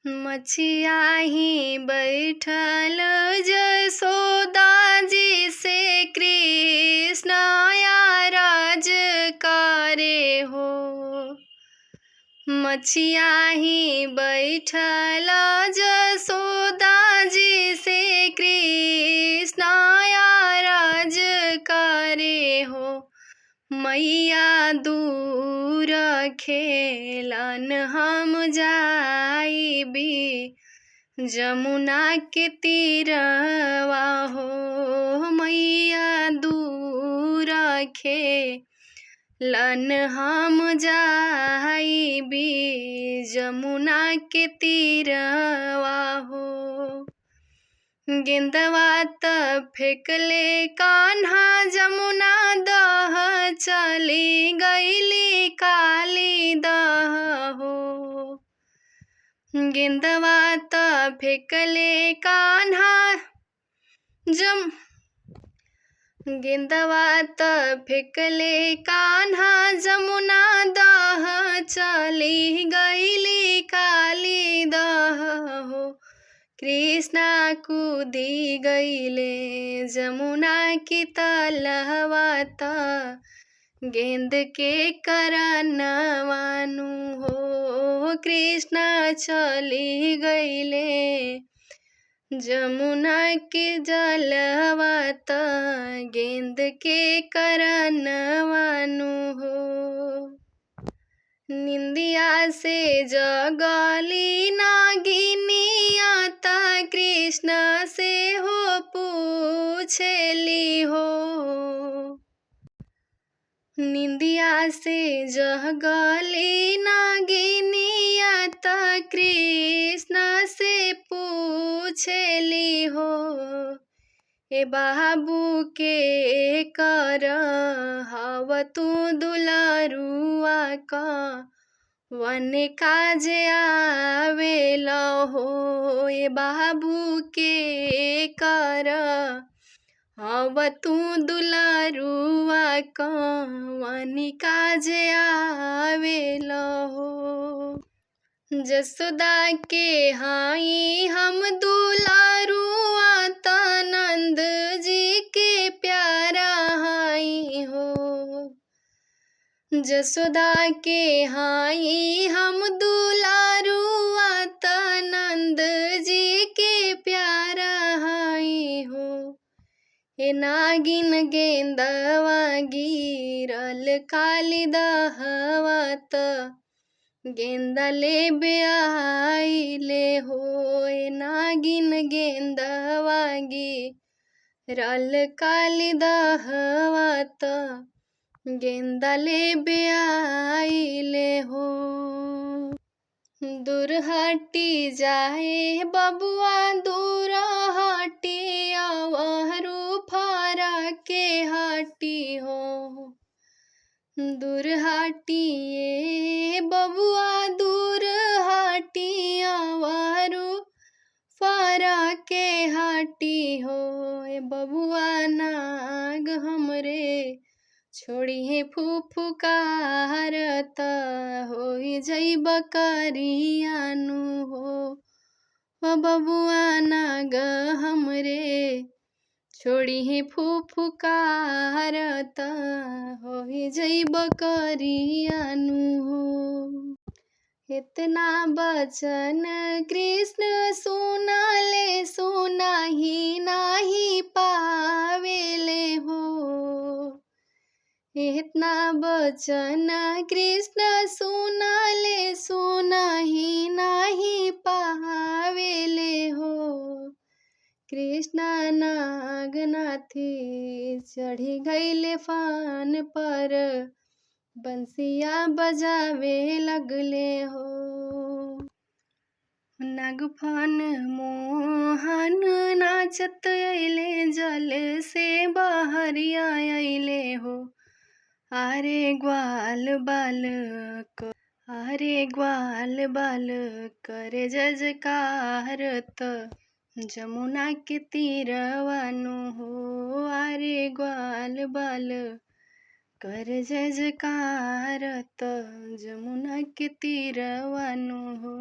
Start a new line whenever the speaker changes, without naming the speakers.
मछिया ही बैठल जसोदा जी से कृष्ण राज करे हो। मछिया ही बैठल जसोदा जी से कृष्ण राज करे हो। मैया दूर खेलन हम जाइबी जमुना के तीरवा हो। मैया दूर खेलन हम जाइबी जमुना के तीरवा हो। गेंदवा त फेंकले कान्हा जमुना दह चली गईली काली दह हो। गेंदवा त फेंकले कान्हा गेंदवा त फेंकले कान्हा जमुना दह चली गईली काली दह हो। कृष्णा कूदी गईले जमुना की तलहवा त गेंद के करनवानु हो। कृष्णा चली गईले जमुना के जलवा त गेंद के करनवानु हो। निंदिया से जगली नागिनिया त कृष्ण से हो पूछेली हो। निंदिया से जगली नागिनिया त कृष्ण से पूछेली हो। ए बाबू के कर हव तू दुलारुआ का वन काजे आवेल हो। ए बाबू के कर हव तू दुलारुआ का वन काजे आवेल हो। जसोदा के हाई हम दुलारुआ त नंद जी के प्यारा हाई हो। जसोदा के हाई हम दुलारुआ त नंद जी के प्यारा हाई हो। हे नागिन गेंदवा गिरल काली दहवा त गेंदा ले आइले हो। ए नागिन गेंदवा गिरल काली दहवा त गेंदा ले आइले हो। दूर हटी जाए बबुआ दूर हटी अवहरू फारा के हटी हो। दूर हटिए बबुआ दूर हटी अवहरू फारा के हटी हो। ए बबुआ नाग हमरे छोड़ी फुफुकार त होई जइब करियानु हो। बबुआ नाग हमरे छोड़ी फुफुकार त होई जइब करियानु हो। इतना बचन कृष्ण सुनाले सुनाही नाही पावेले हो। इतना बचन कृष्ण सुनाले सुनाही नाही पावेले हो। कृष्ण नागनाथी चढ़ी गईले फान पर बंसिया बजावे लगले हो। नागफन मोहन नाचत अइले जल से बहरिया अइले हो। आरे ग्वाल बाल करे जजकार त जमुना के तीरवानु हो। आरे ग्वाल बाल कर जजकार त जमुना के तीरवानु हो।